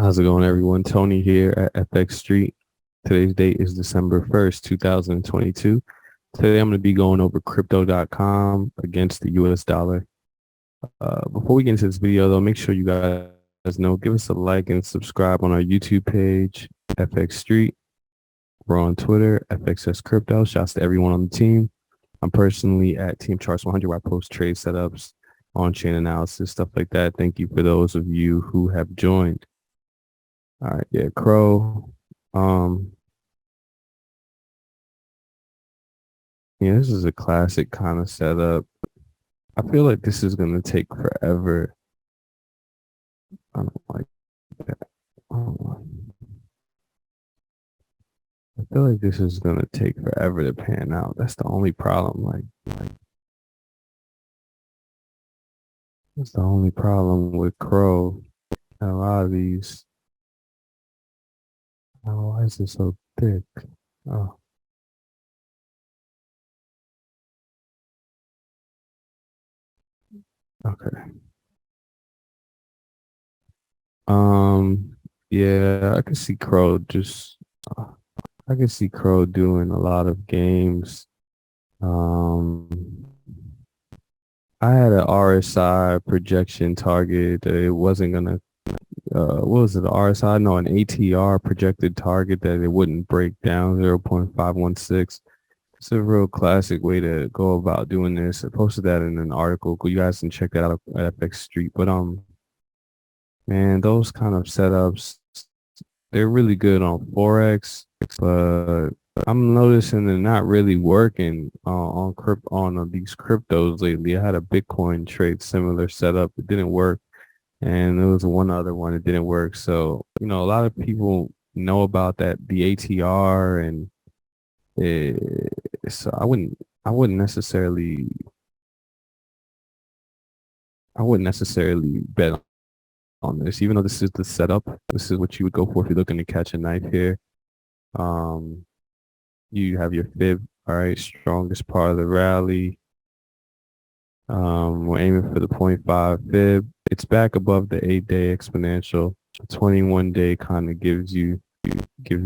How's it going, everyone? Tony here at FX Street. Today's date is December 1st, 2022. Today I'm going to be going over crypto.com against the US dollar. Before we get into this video, though, make sure you guys know, give us a like and subscribe on our YouTube page, FX Street. We're on Twitter, FXS Crypto. Shouts to everyone on the team. I'm personally at Team Charts 100, where I post trade setups, on-chain analysis, stuff like that. Thank you for those of you who have joined. All right, yeah, Crow. Um, yeah, this is a classic kind of setup. I feel like this is gonna take forever. I don't like that. Um, I feel like this is gonna take forever to pan out. That's the only problem. That's the only problem with Crow. And a lot of these. Oh, why is it so thick? Oh, okay. Um, yeah, I can see Crow just. Uh, I can see Crow doing a lot of games. Um, I had an RSI projection target that it wasn't gonna. What was it? The RSI? No, an ATR projected target that it wouldn't break down 0.516. It's a real classic way to go about doing this. I posted that in an article. You guys can check that out at FX Street. But man, those kind of setups, they're really good on Forex, but I'm noticing they're not really working on these cryptos lately. I had a Bitcoin trade similar setup. It didn't work, and there was one other one that didn't work. So a lot of people know about that the ATR, and so I wouldn't necessarily bet on this, even though this is the setup. This is what you would go for if you're looking to catch a knife here. Um, You have your fib, all right, strongest part of the rally. We're aiming for the point 0.5 fib. It's back above the 8-day exponential. The 21-day kind of gives you your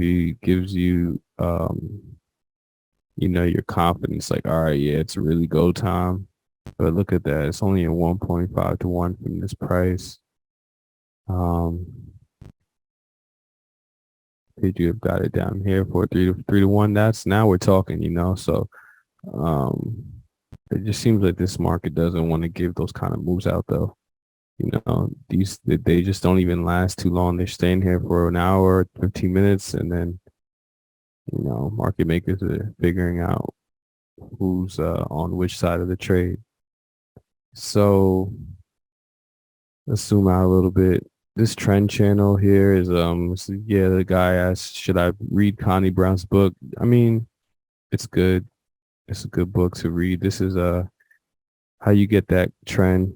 confidence, like, all right, yeah, it's really go time. But look at that. It's only a 1.5 to 1 from this price. Um, Could you have got it down here for 3 to 1? That's now we're talking. So um it just seems like this market doesn't want to give those kind of moves out, though. These they just don't even last too long. They're staying here for an hour, 15 minutes, and then market makers are figuring out who's on which side of the trade. So let's zoom out a little bit. This trend channel here is yeah, the guy asked, should I read Connie Brown's book? I mean, it's good. It's a good book to read. This is how you get that trend.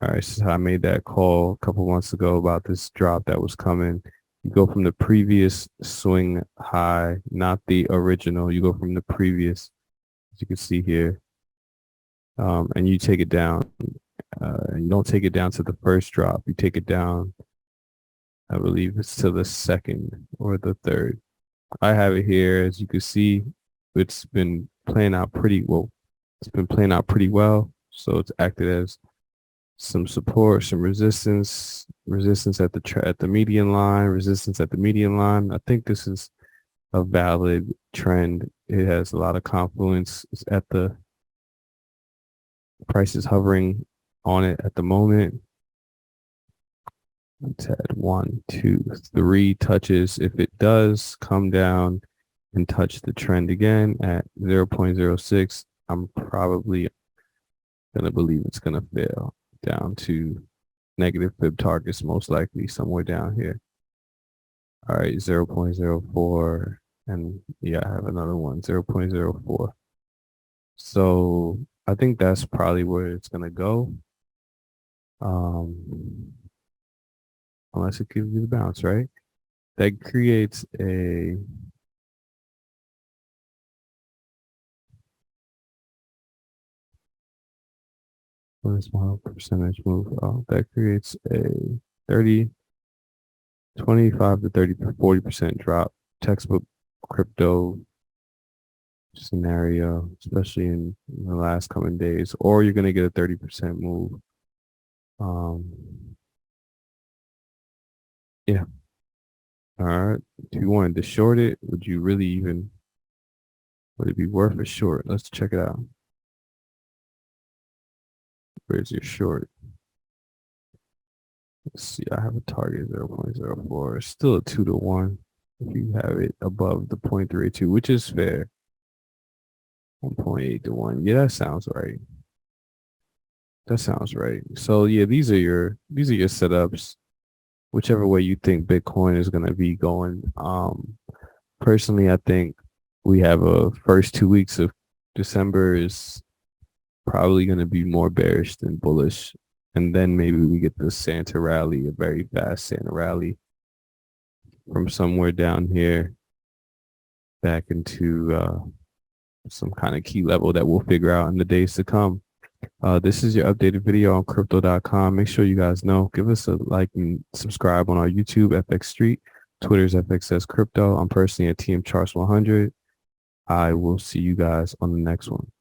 All right, this is how I made that call a couple months ago about this drop that was coming. You go from the previous swing high, not the original. You go from the previous, as you can see here, and you take it down. You don't take it down to the first drop. You take it down, I believe it's to the second or the third. I have it here, as you can see. It's been playing out pretty well. It's been playing out pretty well. So it's acted as some support, some resistance at the median line, resistance at the median line. I think this is a valid trend. It has a lot of confluence. It's at the price is hovering on it at the moment. It's at 1, 2, 3 touches. If it does come down and touch the trend again at 0.06, I'm probably gonna believe it's gonna fail down to negative fib targets, most likely somewhere down here. All right, 0.04, and yeah, I have another one, 0.04. So I think that's probably where it's gonna go. Um, Unless it gives you the bounce, right? That creates a what is small percentage move. Oh, that creates a 30. 25 to 30 to 40% drop. Textbook crypto scenario, especially in the last coming days, or you're gonna get a 30% move. Yeah. All right. If you wanted to short it, would you really even would it be worth a short? Let's check it out. Where's your short? Let's see. I have a target 0.04. It's still a 2 to 1. If you have it above the 0.32, which is fair. 1.8 to 1. Yeah, that sounds right. That sounds right. So yeah, these are your setups. Whichever way you think Bitcoin is gonna be going. Personally, I think we have a first 2 weeks of December is probably gonna be more bearish than bullish. And then maybe we get the Santa rally, a very fast Santa rally from somewhere down here back into some kind of key level that we'll figure out in the days to come. This is your updated video on crypto.com. Make sure you guys know, give us a like and subscribe on our YouTube, FX Street, Twitter's FXS Crypto. I'm personally at TM Charles 100. I will see you guys on the next one.